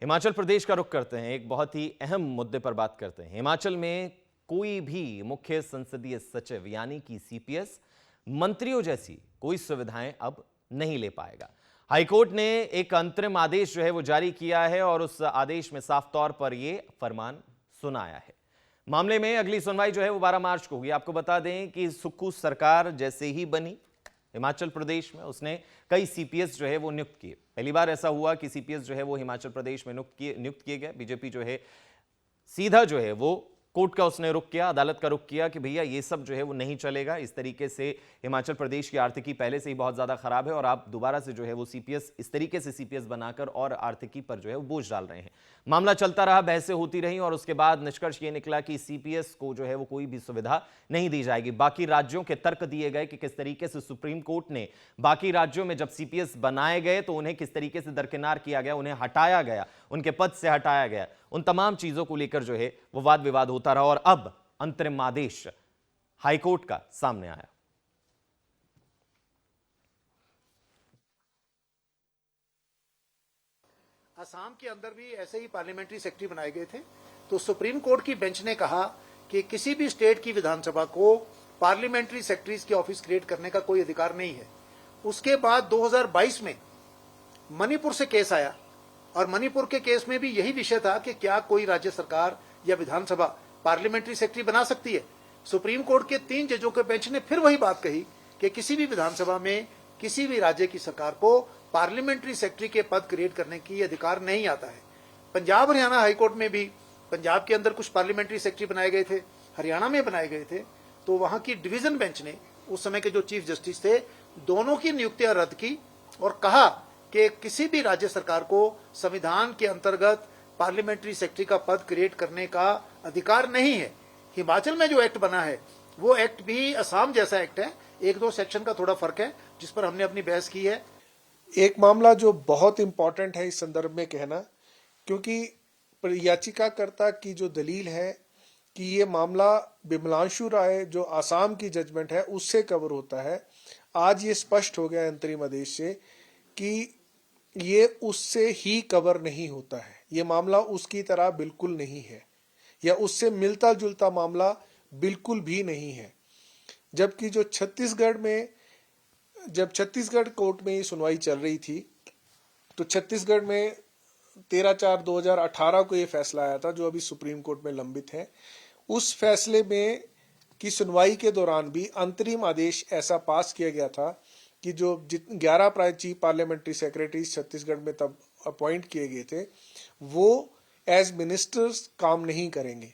हिमाचल प्रदेश का रुख करते हैं, एक बहुत ही अहम मुद्दे पर बात करते हैं। हिमाचल में कोई भी मुख्य संसदीय सचिव यानी कि सीपीएस मंत्रियों जैसी कोई सुविधाएं अब नहीं ले पाएगा। हाईकोर्ट ने एक अंतरिम आदेश जो है वो जारी किया है और उस आदेश में साफ तौर पर यह फरमान सुनाया है। मामले में अगली सुनवाई जो है वो 12 मार्च को होगी। आपको बता दें कि सुक्खू सरकार जैसे ही बनी हिमाचल प्रदेश में, उसने कई सीपीएस जो है वो नियुक्त किए। पहली बार ऐसा हुआ कि सीपीएस जो है वो हिमाचल प्रदेश में नियुक्त किए गए। बीजेपी जो है सीधा जो है वो कोर्ट का उसने रुख किया, अदालत का रुख किया कि भैया ये सब जो है वो नहीं चलेगा। इस तरीके से हिमाचल प्रदेश की आर्थिकी पहले से ही बहुत ज्यादा खराब है और आप दोबारा से जो है वो सीपीएस इस तरीके से सीपीएस बनाकर और आर्थिकी पर जो है वो बोझ डाल रहे हैं। मामला चलता रहा, बहसें होती रही और उसके बाद निष्कर्ष ये निकला कि सीपीएस को जो है वो कोई भी सुविधा नहीं दी जाएगी। बाकी राज्यों के तर्क दिए गए कि किस तरीके से सुप्रीम कोर्ट ने बाकी राज्यों में जब सीपीएस बनाए गए तो उन्हें किस तरीके से दरकिनार किया गया, उन्हें हटाया गया, उनके पद से हटाया गया। उन तमाम चीजों को लेकर जो है वो वाद विवाद होता रहा और अब अंतरिम आदेश हाईकोर्ट का सामने आया। असम के अंदर भी ऐसे ही पार्लियामेंट्री सेक्रेटरी बनाए गए थे, तो सुप्रीम कोर्ट की बेंच ने कहा कि किसी भी स्टेट की विधानसभा को पार्लियामेंट्री सेक्रेटरीज की ऑफिस क्रिएट करने का कोई अधिकार नहीं है। उसके बाद 2022 में मणिपुर से केस आया और मणिपुर के केस में भी यही विषय था कि क्या कोई राज्य सरकार या विधानसभा पार्लियामेंट्री सेक्रेटरी बना सकती है। सुप्रीम कोर्ट के 3 जजों के बेंच ने फिर वही बात कही कि किसी भी विधानसभा में किसी भी राज्य की सरकार को पार्लियामेंट्री सेक्रेटरी के पद क्रिएट करने की अधिकार नहीं आता है। पंजाब हरियाणा हाईकोर्ट में भी पंजाब के अंदर कुछ पार्लियामेंट्री सेक्रेटरी बनाए गए थे, हरियाणा में बनाए गए थे, तो वहां की डिवीजन बेंच ने उस समय के जो चीफ जस्टिस थे दोनों की नियुक्तियां रद्द की और कहा कि किसी भी राज्य सरकार को संविधान के अंतर्गत पार्लियामेंट्री सेक्रेटरी का पद क्रिएट करने का अधिकार नहीं है। हिमाचल में जो एक्ट बना है वो एक्ट भी असम जैसा एक्ट है, 1-2 सेक्शन का थोड़ा फर्क है जिस पर हमने अपनी बहस की है। एक मामला जो बहुत इंपॉर्टेंट है इस संदर्भ में कहना, क्योंकि याचिकाकर्ता की जो दलील है कि ये मामला बिमलांशु राय जो आसाम की जजमेंट है उससे कवर होता है, आज ये स्पष्ट हो गया अंतरिम आदेश से कि ये उससे ही कवर नहीं होता है। ये मामला उसकी तरह बिल्कुल नहीं है या उससे मिलता जुलता मामला बिल्कुल भी नहीं है। जबकि जो छत्तीसगढ़ में जब छत्तीसगढ़ कोर्ट में ये सुनवाई चल रही थी तो छत्तीसगढ़ में 13/4/2018 को ये फैसला आया था जो अभी सुप्रीम कोर्ट में लंबित है। उस फैसले में की सुनवाई के दौरान भी अंतरिम आदेश ऐसा पास किया गया था कि जो 11 चीफ पार्लियामेंट्री सेक्रेटरीज छत्तीसगढ़ में तब अपॉइंट किए गए थे वो एज मिनिस्टर्स काम नहीं करेंगे।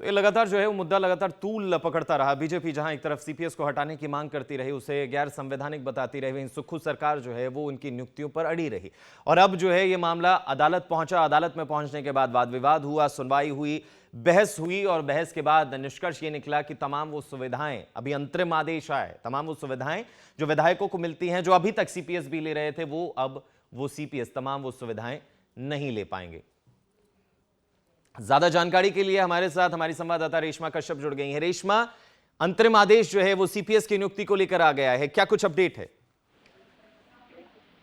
तो ये लगातार जो है वो मुद्दा लगातार तूल पकड़ता रहा। बीजेपी जहां एक तरफ सीपीएस को हटाने की मांग करती रही, उसे गैर संवैधानिक बताती रही, वहीं सुक्खू सरकार जो है वो उनकी नियुक्तियों पर अड़ी रही और अब जो है ये मामला अदालत पहुंचा। अदालत में पहुंचने के बाद वाद विवाद हुआ, सुनवाई हुई, बहस हुई और बहस के बाद निष्कर्ष ये निकला कि तमाम वो सुविधाएं, अभी अंतरिम आदेश आए, तमाम वो सुविधाएं जो विधायकों को मिलती हैं, जो अभी तक सीपीएस भी ले रहे थे, वो अब वो सीपीएस तमाम वो सुविधाएं नहीं ले पाएंगे। ज्यादा जानकारी के लिए हमारे साथ हमारी संवाददाता रेशमा कश्यप जुड़ गई है। रेशमा, अंतरिम आदेश जो है वो सीपीएस की नियुक्ति को लेकर आ गया है, क्या कुछ अपडेट है?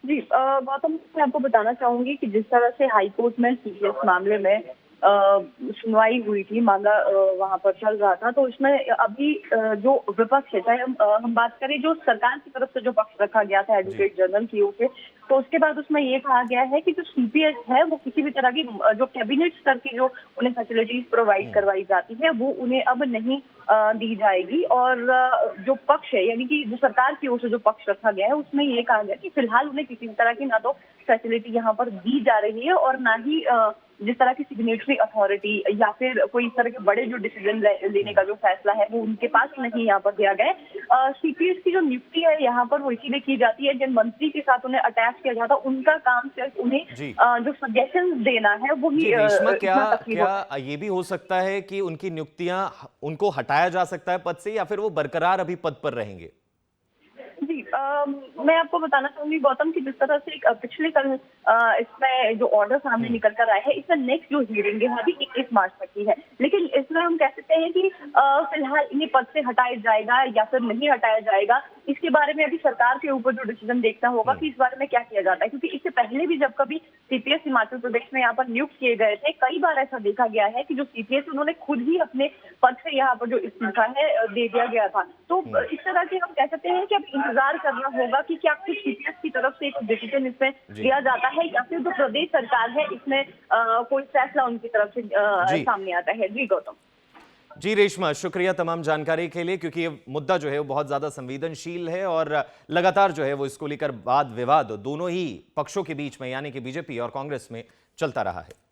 जी गौतम, मैं आपको बताना चाहूंगी कि जिस तरह से हाईकोर्ट में सीपीएस मामले में सुनवाई हुई थी, मामला वहां पर चल रहा था, तो इसमें अभी जो विपक्ष है, चाहे हम बात करें जो सरकार की तरफ से जो पक्ष रखा गया था एडवोकेट जनरल की ओर से, तो उसके बाद उसमें ये कहा गया है कि जो सीपीएस है वो किसी भी तरह की जो कैबिनेट स्तर की जो उन्हें फैसिलिटीज प्रोवाइड करवाई जाती है वो उन्हें अब नहीं दी जाएगी। और जो पक्ष है यानी कि जो सरकार की ओर से जो पक्ष रखा गया है उसमें ये कहा गया कि फिलहाल उन्हें किसी भी तरह की ना तो फैसिलिटी यहाँ पर दी जा रही है और ना ही जिस तरह की सिग्नेटरी अथॉरिटी या फिर कोई इस तरह के बड़े जो डिसीजन लेने का जो फैसला है वो उनके पास नहीं यहाँ पर दिया गया है। सीपीएस की जो नियुक्ति है यहाँ पर वो इसीलिए की जाती है जिन मंत्री के साथ उन्हें अटैच किया जाता है उनका काम सिर्फ उन्हें जो सजेशन देना है वो ही। क्या ये भी हो सकता है कि उनकी नियुक्तियां उनको हटाया जा सकता है पद से या फिर वो बरकरार अभी पद पर रहेंगे? जी मैं आपको बताना चाहूंगी गौतम की जिस तरह से पिछले कल इसमें जो ऑर्डर सामने निकल कर आया है, इसमें नेक्स्ट जो हियरिंग है अभी 21 मार्च तक की है। लेकिन इसमें हम कह सकते हैं कि फिलहाल इन्हें पद से हटाया जाएगा या फिर नहीं हटाया जाएगा, इसके बारे में अभी सरकार के ऊपर जो डिसीजन देखना होगा कि इस बारे में क्या किया जाता है। क्योंकि इससे पहले भी जब कभी सीपीएस हिमाचल प्रदेश में यहाँ पर नियुक्त किए गए थे, कई बार ऐसा देखा गया है कि जो सीपीएस उन्होंने खुद ही अपने पद से यहाँ पर जो इस्तीफा है दे दिया गया था। तो इस तरह के हम कह सकते हैं कि अब इंतजार करना होगा कि क्या कुछ सीपीएस की तरफ से एक डिसीजन इसमें लिया जाता है या फिर जो प्रदेश सरकार है इसमें कोई फैसला उनकी तरफ से सामने आता है। जी गौतम। जी रेशमा, शुक्रिया तमाम जानकारी के लिए, क्योंकि ये मुद्दा जो है वो बहुत ज्यादा संवेदनशील है और लगातार जो है वो इसको लेकर वाद विवाद दोनों ही पक्षों के बीच में यानी कि बीजेपी और कांग्रेस में चलता रहा है।